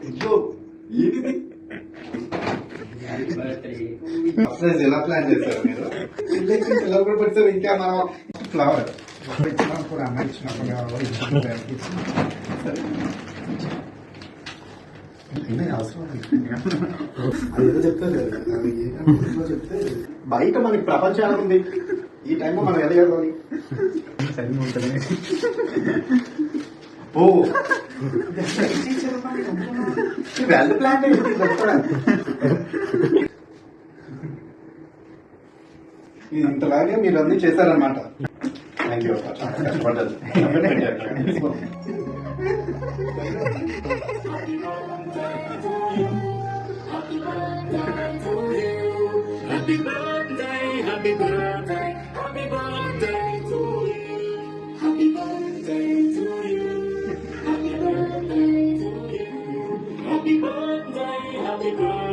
అయ్యో ఏంటిది సర్ప్రైజ్ ఎలా ప్లాన్ చేశారు మీరు? ఎలా కూడా పెట్టారు? ఇంకా మనం ఫ్లవర్ ఇచ్చినప్పుడు అన్న ఇచ్చినప్పుడు అవసరం అదేదో చెప్తారు అది చెప్తే బయట మనకి ప్రపంచం ఉంది. ఈ టైంలో మనం ఎదగలి ఓ వెల్ ప్లాన్ ఇంతలాగే మీరు అన్ని చేశారనమాట. Thank you. కష్టపడ్డారు. Happy birthday, happy birthday, happy birthday to you. Happy birthday to you. Happy birthday to you. Happy birthday, happy birthday.